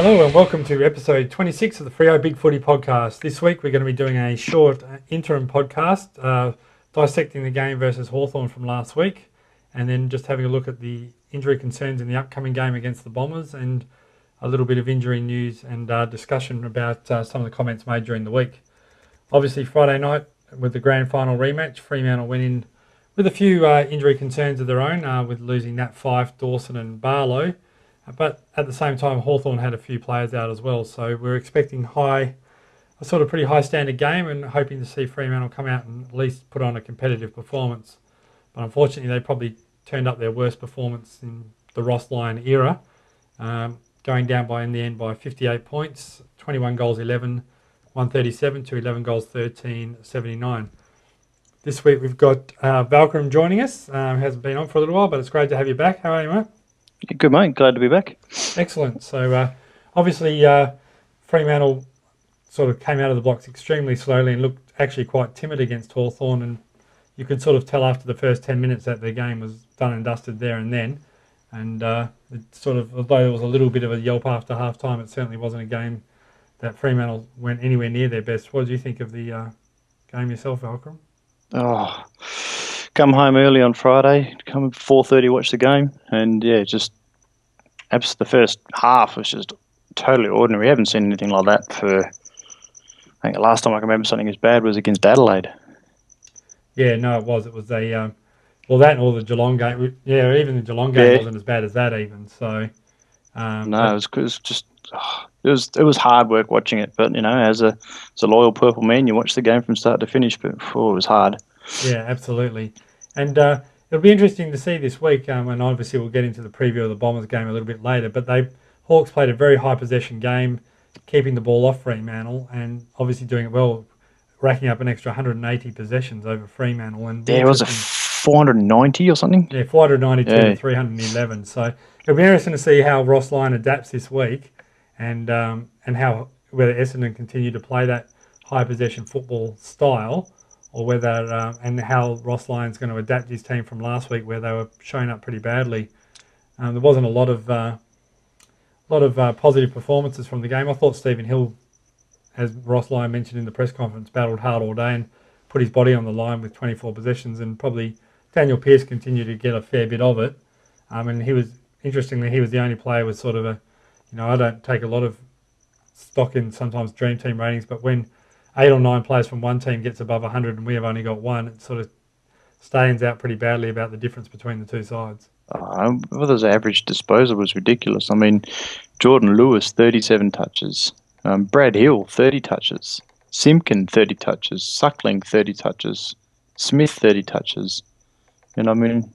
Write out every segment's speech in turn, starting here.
Hello and welcome to episode 26 of the Freo Big Footy podcast. This week we're going to be doing a short interim podcast dissecting the game versus Hawthorn from last week, and then just having a look at the injury concerns in the upcoming game against the Bombers and a little bit of injury news and discussion about some of the comments made during the week. Obviously Friday night with the grand final rematch, Fremantle went in with a few injury concerns of their own with losing Nat Fyfe, Dawson and Barlow. But at the same time, Hawthorn had a few players out as well. So we're expecting a sort of pretty high standard game and hoping to see Fremantle come out and at least put on a competitive performance. But unfortunately, they probably turned up their worst performance in the Ross Lyon era, going down in the end by 58 points, 21 goals 11, 137 to 11 goals 13, 79. This week we've got Walkorum joining us. Hasn't been on for a little while, but it's great to have you back. How are you, mate? Good, mate. Glad to be back. Excellent. So, obviously, Fremantle sort of came out of the blocks extremely slowly and looked actually quite timid against Hawthorn, and you could sort of tell after the first 10 minutes that their game was done and dusted there and then. And it sort of, although there was a little bit of a yelp after half-time, it certainly wasn't a game that Fremantle went anywhere near their best. What did you think of the game yourself, Walkorum? Oh, come home early on Friday, come 4:30, watch the game, and yeah, just the first half was just totally ordinary. We haven't seen anything like that for, I think the last time I can remember something as bad was against Adelaide. Yeah, no, it was. It was that and all the Geelong game. Yeah, even the Geelong game wasn't as bad as that even. So, no, it was just, it was hard work watching it. But you know, as a loyal Purple man, you watch the game from start to finish. But it was hard. Yeah, absolutely. And it'll be interesting to see this week, and obviously we'll get into the preview of the Bombers game a little bit later, but Hawks played a very high possession game, keeping the ball off Fremantle, and obviously doing it well, racking up an extra 180 possessions over Fremantle. And yeah, it was a 490 or something? Yeah, 492 to 311. So it'll be interesting to see how Ross Lyon adapts this week and whether Essendon continue to play that high possession football style, or whether and how Ross Lyon's going to adapt his team from last week, where they were showing up pretty badly. There wasn't a lot of positive performances from the game. I thought Stephen Hill, as Ross Lyon mentioned in the press conference, battled hard all day and put his body on the line with 24 possessions, and probably Daniel Pearce continued to get a fair bit of it. And he was the only player with sort of I don't take a lot of stock in sometimes dream team ratings, but when 8 or 9 players from one team gets above 100 and we have only got one, it sort of stands out pretty badly about the difference between the two sides. His average disposal was ridiculous. I mean, Jordan Lewis, 37 touches. Brad Hill, 30 touches. Simpkin, 30 touches. Suckling, 30 touches. Smith, 30 touches. And I mean,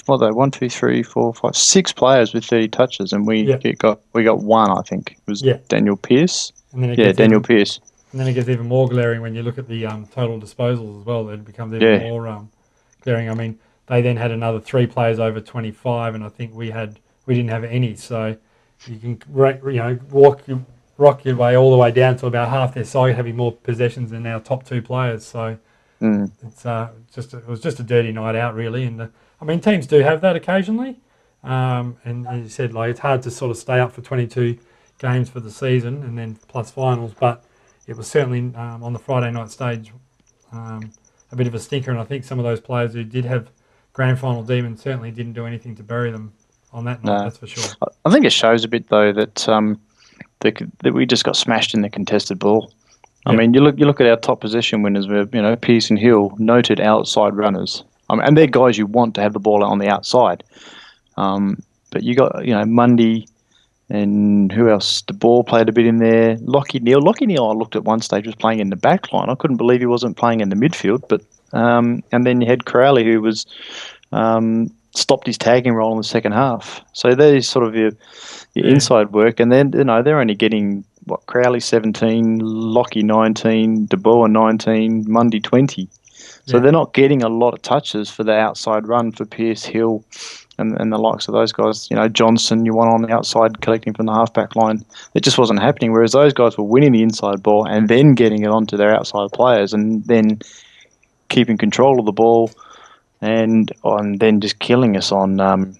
what they 1, 2, 3, 4, 5, 6 players with 30 touches, and we got one. I think it was Daniel Pearce. Daniel Pearce. And then it gets even more glaring when you look at the total disposals as well. It becomes even more glaring. I mean, they then had another 3 players over 25, and I think we didn't have any. So you can rock your way all the way down to about half their side having more possessions than our top 2 players. So it was just a dirty night out, really. And I mean, teams do have that occasionally. And as you said, it's hard to sort of stay up for 22 games for the season and then plus finals, but it was certainly on the Friday night stage a bit of a stinker, and I think some of those players who did have grand final demons certainly didn't do anything to bury them on that night. That's for sure. I think it shows a bit though that we just got smashed in the contested ball. I mean, you look at our top position winners, Pearce and Hill, noted outside runners. And they're guys you want to have the ball on the outside. But you got Mundy. And who else? De Boer played a bit in there. Lachie Neale, I looked at one stage, was playing in the back line. I couldn't believe he wasn't playing in the midfield. But and then you had Crowley, who was stopped his tagging role in the second half. So there's sort of your inside work. And then they're only getting Crowley 17, Lachie 19, De Boer 19, Mundy 20. So they're not getting a lot of touches for the outside run for Pearce, Hill, and the likes of those guys. Johnson, you want on the outside collecting from the half-back line. It just wasn't happening, whereas those guys were winning the inside ball and then getting it onto their outside players and then keeping control of the ball and then just killing us on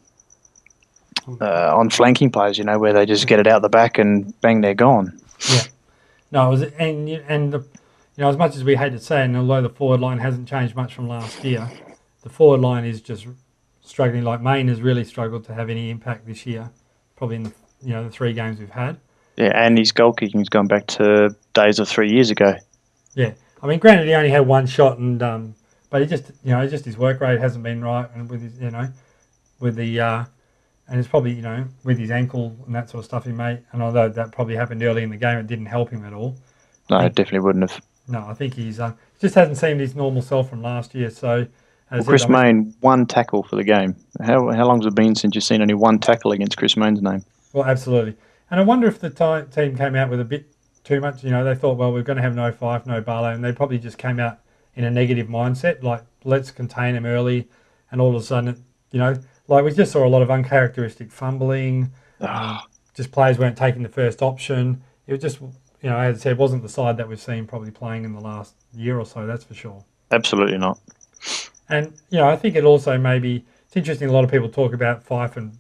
on flanking plays, where they just get it out the back and bang, they're gone. Yeah. No, it was, as much as we hate to say it, and although the forward line hasn't changed much from last year, the forward line is just struggling. Like Maine has really struggled to have any impact this year, probably in the 3 games we've had. Yeah, and his goal kicking's gone back to days of 3 years ago. Yeah, I mean, granted he only had 1 shot, and but he just his work rate hasn't been right, and with his and it's probably with his ankle and that sort of stuff he made. And although that probably happened early in the game, it didn't help him at all. No, it definitely wouldn't have. No, I think he's just hasn't seemed his normal self from last year. So, Chris Mayne, 1 tackle for the game. How long's it been since you've seen only 1 tackle against Chris Mayne's name? Well, absolutely. And I wonder if the team came out with a bit too much. They thought, well, we're going to have no Fife, no Barlow, and they probably just came out in a negative mindset, like let's contain him early, and all of a sudden, like we just saw a lot of uncharacteristic fumbling. Just players weren't taking the first option. It was just, as I said, it wasn't the side that we've seen probably playing in the last year or so. That's for sure. Absolutely not. And I think it also it's interesting. A lot of people talk about Fife and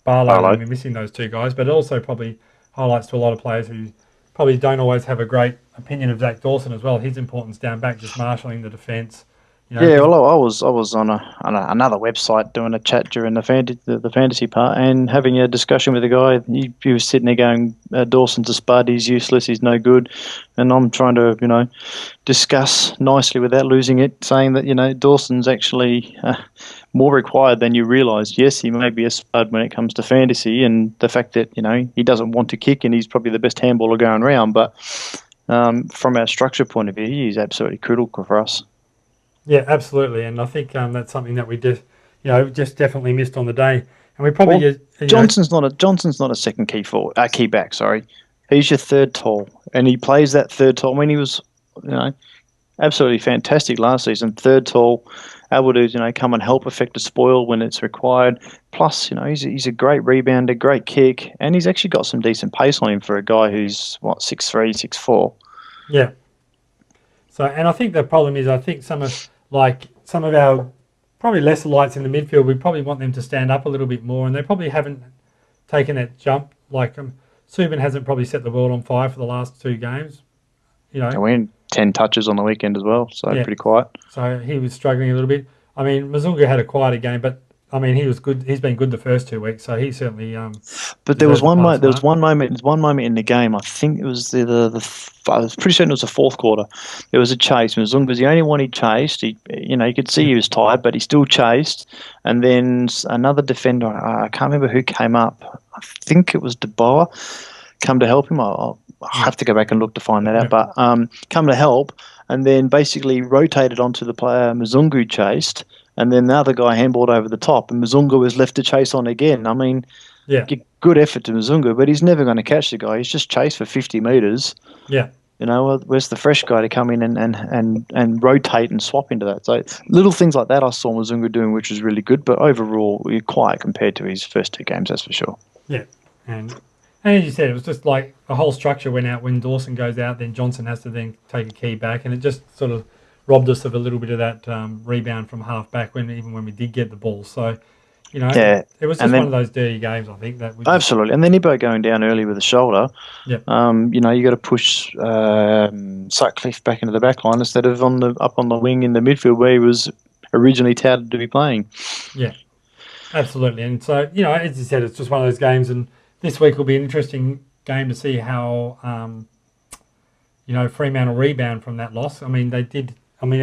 Barlow. And we're missing those 2 guys, but it also probably highlights to a lot of players who probably don't always have a great opinion of Zach Dawson as well. His importance down back, just marshalling the defence. Yeah, well, I was on another website doing a chat during the fantasy part and having a discussion with a guy. He was sitting there going, "Dawson's a spud. He's useless. He's no good." And I'm trying to discuss nicely without losing it, saying that Dawson's actually more required than you realise. Yes, he may be a spud when it comes to fantasy, and the fact that he doesn't want to kick and he's probably the best handballer going around. But from our structure point of view, he's absolutely critical for us. Yeah, absolutely, and I think that's something that we just definitely missed on the day, and we probably Johnson's not a second key back. Sorry, he's your third tall, and he plays that third tall. I mean, he was absolutely fantastic last season, third tall, able to come and help affect a spoil when it's required. Plus, he's a great rebounder, great kick, and he's actually got some decent pace on him for a guy who's 6'3", 6'4". Yeah. So, and I think the problem is, I think some of our probably lesser lights in the midfield, we probably want them to stand up a little bit more, and they probably haven't taken that jump. Like Subin hasn't probably set the world on fire for the last 2 games. And we had 10 touches on the weekend as well, so pretty quiet. So he was struggling a little bit. I mean, Mazungu had a quieter game, but I mean, he was good. He's been good the first 2 weeks, so he certainly. But there was one moment. There was one moment in the game. I think it was I was pretty certain it was the 4th quarter. There was a chase. Mazungu was the only one he chased. You could see he was tired, but he still chased. And then another defender. I can't remember who came up. I think it was DeBoer. Come to help him. I'll have to go back and look to find that out. But come to help, and then basically rotated onto the player Mazungu chased. And then the other guy handballed over the top, and Mazungu was left to chase on again. I mean, good effort to Mazungu, but he's never going to catch the guy. He's just chased for 50 metres. Yeah. Where's the fresh guy to come in and rotate and swap into that? So little things like that I saw Mazungu doing, which was really good. But overall, we're quiet compared to his first 2 games, that's for sure. Yeah, and as you said, it was just like the whole structure went out. When Dawson goes out, then Johnson has to then take a key back, and it just sort of robbed us of a little bit of that rebound from half back even when we did get the ball. So, it was just one of those dirty games, I think. Absolutely. And then Ibbo going down early with a shoulder. Yep. You got to push Sutcliffe back into the back line instead of up on the wing in the midfield where he was originally touted to be playing. Yeah, absolutely. And so, as you said, it's just one of those games. And this week will be an interesting game to see how, Fremantle rebound from that loss. I mean,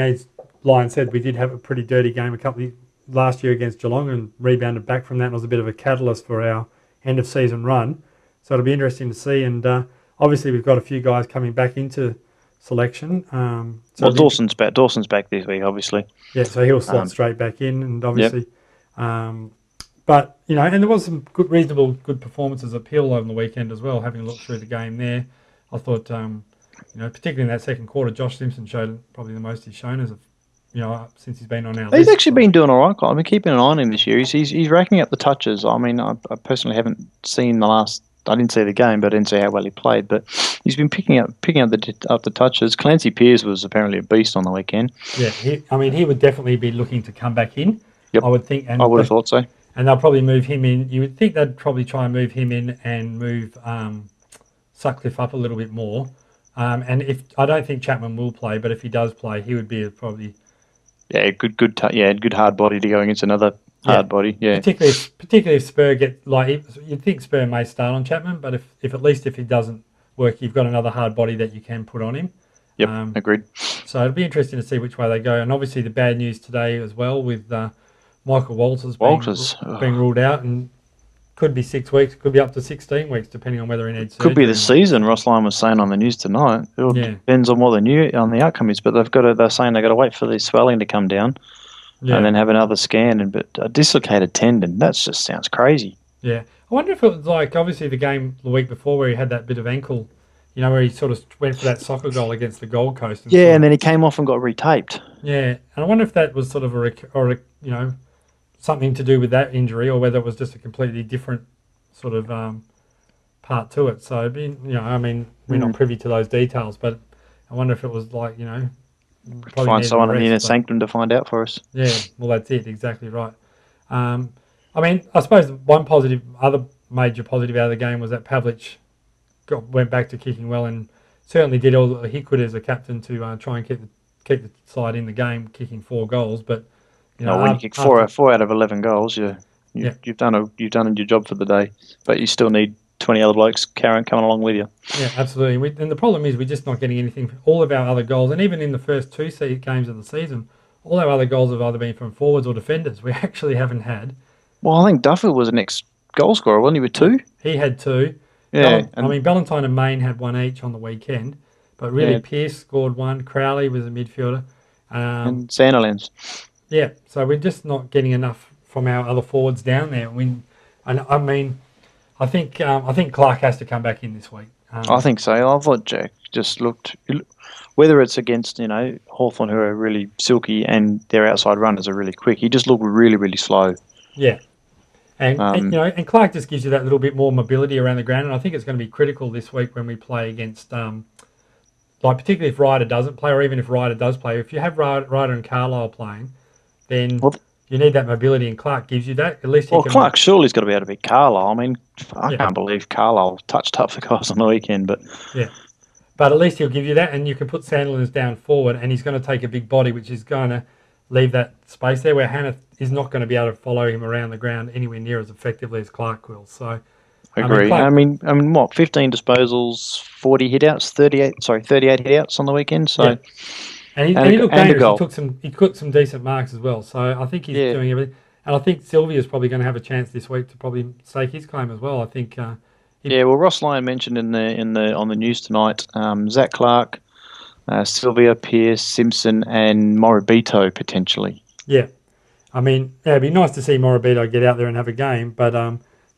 as Lion said, we did have a pretty dirty game last year against Geelong and rebounded back from that, and was a bit of a catalyst for our end of season run. So it'll be interesting to see. And obviously we've got a few guys coming back into selection. Dawson's back. Dawson's back this week, obviously. Yeah, so he'll slot straight back in, and obviously. But and there was some good performances at Peel on the weekend as well. Having a look through the game there, I thought. Particularly in that second quarter, Josh Simpson showed probably the most he's shown as since he's been on our list. He's actually been doing all right. I've been keeping an eye on him this year. He's racking up the touches. I mean, I personally haven't seen I didn't see the game, but I didn't see how well he played. But he's been picking up the touches. Clancy Pearce was apparently a beast on the weekend. Yeah, he would definitely be looking to come back in. Yep. I would think. And I would have thought so. And they'll probably move him in. You would think they'd probably try and move him in and move Sutcliffe up a little bit more. And if I don't think Chapman will play, but if he does play, he would be probably good hard body to go against another hard body. Yeah, particularly if Spur you'd think Spur may start on Chapman, but if at least if he doesn't work, you've got another hard body that you can put on him. Yep, agreed. So it'll be interesting to see which way they go. And obviously the bad news today as well with Michael Walters being ruled out, and could be 6 weeks, could be up to 16 weeks, depending on whether he needs surgery. Could be the season. Ross Lyon was saying on the news tonight. It all depends on what the outcome is. But they're saying they've got to wait for the swelling to come down, and then have another scan. But a dislocated tendon, that just sounds crazy. Yeah, I wonder if it was like obviously the game the week before where he had that bit of ankle, where he sort of went for that soccer goal against the Gold Coast. And then he came off and got retaped. Yeah, and I wonder if that was sort of something to do with that injury, or whether it was just a completely different sort of part to it. So, we're not privy to those details, but I wonder if it was like, find someone in the inner sanctum to find out for us. Yeah, well, that's it, exactly right. I suppose one other major positive out of the game was that Pavlich went back to kicking well, and certainly did all he could as a captain to try and keep the side in the game, kicking 4 goals. But when you kick 4 out of 11 goals, you've done your job for the day, but you still need 20 other blokes coming along with you. Yeah, absolutely. And the problem is we're just not getting anything. All of our other goals, and even in the first 2 games of the season, all our other goals have either been from forwards or defenders. We actually haven't had. Well, I think Duffield was the next goal scorer, wasn't he, with 2? He had 2. Yeah. Ballantyne and Main had 1 each on the weekend, but really Pearce scored 1. Crowley was a midfielder. And Sandilands. Yeah, so we're just not getting enough from our other forwards down there. I think Clark has to come back in this week. I think so. I thought Jack just looked, whether it's against Hawthorn, who are really silky, and their outside runners are really quick. He just looked really, really slow. Yeah, and Clark just gives you that little bit more mobility around the ground, and I think it's going to be critical this week when we play against, particularly if Ryder doesn't play, or even if Ryder does play. If you have Ryder and Carlisle playing, then you need that mobility, and Clark gives you that. At least Clark surely's got to be able to beat Carlisle. I can't believe Carlisle touched up the guys on the weekend, but but at least he'll give you that, and you can put Sandlands down forward, and he's going to take a big body, which is going to leave that space there where Hannah is not going to be able to follow him around the ground anywhere near as effectively as Clark will. So, agree. 15 disposals, 40 hitouts, 38 hitouts on the weekend. So. And he looked dangerous. He took some decent marks as well. So I think he's doing everything. And I think Sylvia's probably going to have a chance this week to probably stake his claim as well. I think. Ross Lyon mentioned on the news tonight, Zach Clark, Sylvia, Pearce, Simpson, and Morabito potentially. Yeah, it'd be nice to see Morabito get out there and have a game. But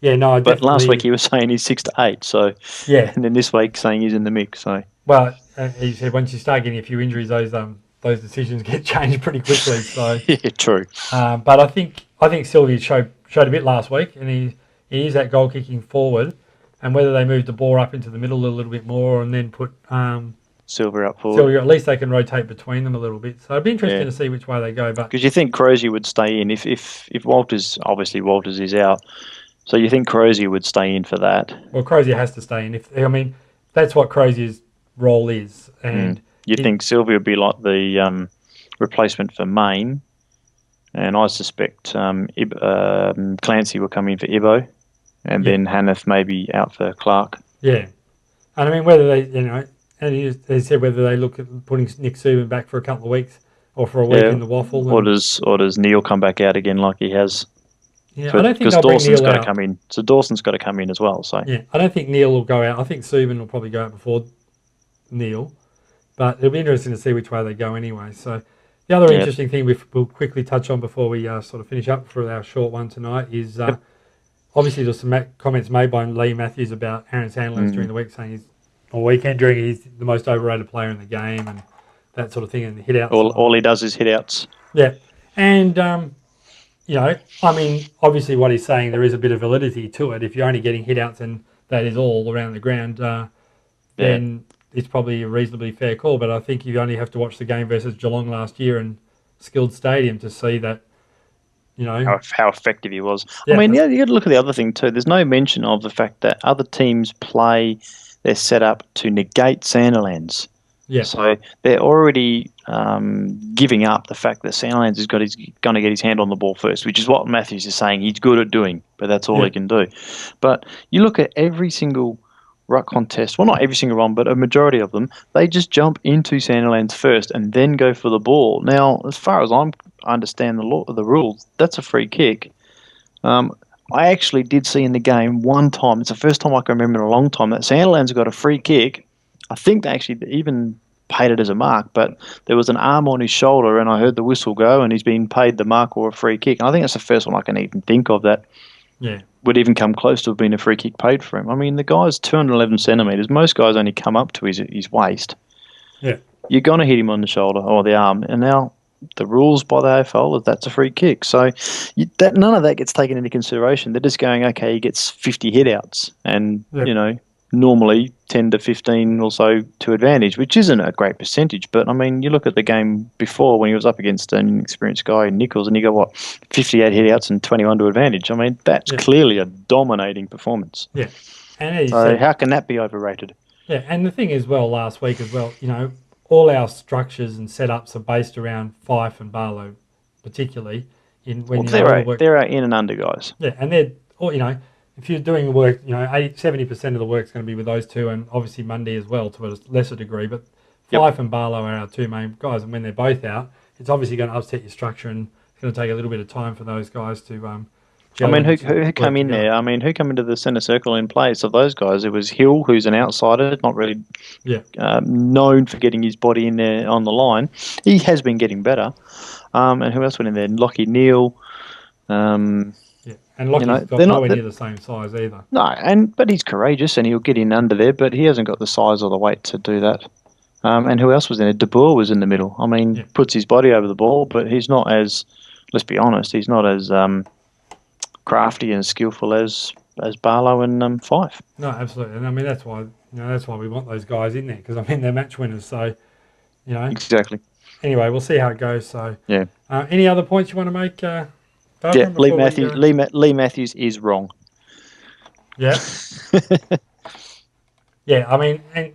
But last week he was saying he's 6 to 8. So and then this week saying he's in the mix. So. Well, he said once you start getting a few injuries, those decisions get changed pretty quickly. So true. But I think Sylvia showed a bit last week, and he is that goal kicking forward. And whether they move the ball up into the middle a little bit more, and then put Sylvia up forward, at least they can rotate between them a little bit. So it'd be interesting to see which way they go. But because you think Crozier would stay in if Walters is out, so you think Crozier would stay in for that? Well, Crozier has to stay in. That's what Crozier's role is, and you'd think Sylvia would be like the replacement for Main, and I suspect Clancy will come in for Ibo, and then Hanneth maybe out for Clark. Yeah, and whether they, and he said whether they look at putting Nick Subban back for a couple of weeks or for a week in the waffle, or does Neil come back out again like he has? Yeah, I don't think because Dawson's got to come in. So Dawson's got to come in as well. So I don't think Neil will go out. I think Subban will probably go out before Neil, but it'll be interesting to see which way they go anyway. So the other interesting thing we'll quickly touch on before we sort of finish up for our short one tonight is obviously there's some comments made by Lee Matthews about Aaron Sandlands during the week, saying he's the most overrated player in the game and that sort of thing, and the hit outs. All he does is hit outs. Yeah, and obviously what he's saying, there is a bit of validity to it. If you're only getting hit outs and that is all around the ground, then it's probably a reasonably fair call. But I think you only have to watch the game versus Geelong last year in Skilled Stadium to see that, you know, how effective he was. Yeah, I mean, you got to look at the other thing too. There's no mention of the fact that other teams play their setup to negate Sandilands. yeah, So they're already giving up the fact that Sandilands is going to get his hand on the ball first, which is what Matthews is saying he's good at doing, but that's all he can do. But you look at every single ruck contest, well, not every single one, but a majority of them, they just jump into Sandilands first and then go for the ball. Now, as far as I understand the rules, that's a free kick. I actually did see in the game one time, it's the first time I can remember in a long time, that Sandilands got a free kick. I think they actually even paid it as a mark, but there was an arm on his shoulder and I heard the whistle go and he's been paid the mark or a free kick. And I think that's the first one I can even think of that would even come close to have been a free kick paid for him. I mean, the guy's 211 centimetres. Most guys only come up to his waist. Yeah. You're going to hit him on the shoulder or the arm. And now the rules by the AFL is that's a free kick. So none of that gets taken into consideration. They're just going, okay, he gets 50 hit-outs and, normally 10 to 15 or so to advantage, which isn't a great percentage. But, I mean, you look at the game before when he was up against an inexperienced guy in Nichols and he got, 58 hit-outs and 21 to advantage. I mean, that's clearly a dominating performance. Yeah. And so how can that be overrated? Yeah, and the thing is, last week as well, all our structures and setups are based around Fife and Barlow, particularly. There are in and under guys. Yeah, and they're, if you're doing the work, 70% of the work's going to be with those two, and obviously Mundy as well to a lesser degree. But Fife and Barlow are our two main guys, and when they're both out, it's obviously going to upset your structure, and it's going to take a little bit of time for those guys to. I mean, who came in there? I mean, who came into the centre circle in place of those guys? It was Hill, who's an outsider, not really known for getting his body in there on the line. He has been getting better. And who else went in there? Lockie Neal. And Lockie's nowhere near the same size either. No, but he's courageous and he'll get in under there, but he hasn't got the size or the weight to do that. And who else was in there? De Boer was in the middle. I mean, puts his body over the ball, but he's not as, let's be honest, he's not as crafty and skillful as Barlow and Fife. No, absolutely. And I mean, that's why we want those guys in there, because I mean, they're match winners. So, Exactly. Anyway, we'll see how it goes. So, yeah. Any other points you want to make? Lee Matthews is wrong. Yeah. Yeah, I mean, and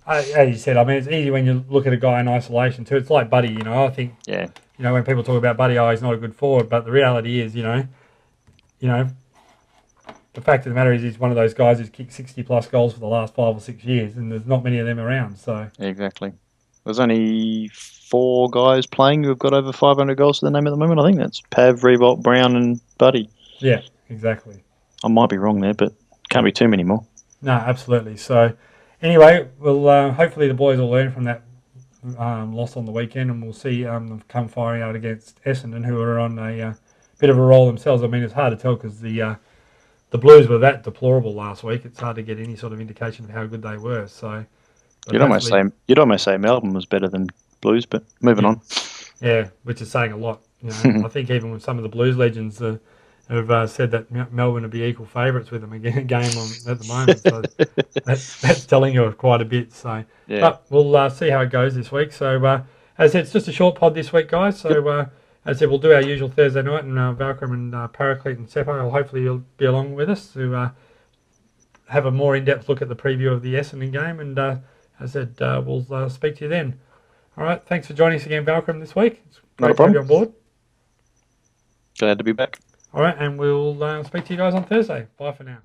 as you said, I mean, it's easy when you look at a guy in isolation too. It's like Buddy, I think. Yeah. When people talk about Buddy, he's not a good forward, but the reality is, the fact of the matter is he's one of those guys who's kicked 60 plus goals for the last 5 or 6 years, and there's not many of them around. So exactly. There's only 4 guys playing who've got over 500 goals to their name at the moment. I think that's Pav, Revolt, Brown, and Buddy. Yeah, exactly. I might be wrong there, but can't be too many more. No, absolutely. So, anyway, we'll hopefully the boys will learn from that loss on the weekend, and we'll see them come firing out against Essendon, who are on a bit of a roll themselves. I mean, it's hard to tell because the Blues were that deplorable last week. It's hard to get any sort of indication of how good they were. So. You'd almost say Melbourne was better than Blues, but moving on. Yeah, which is saying a lot. I think even with some of the Blues legends have said that Melbourne would be equal favourites with them again game at the moment. So that's telling you quite a bit. So, but we'll see how it goes this week. So, as I said, it's just a short pod this week, guys. So, as I said, we'll do our usual Thursday night, and Walkorum and Paraclete and Seppo will hopefully you'll be along with us to have a more in-depth look at the preview of the Essendon game, and as I said, we'll speak to you then. All right, thanks for joining us again, Walkorum, this week. It's great to have you on board. Glad to be back. All right, and we'll speak to you guys on Thursday. Bye for now.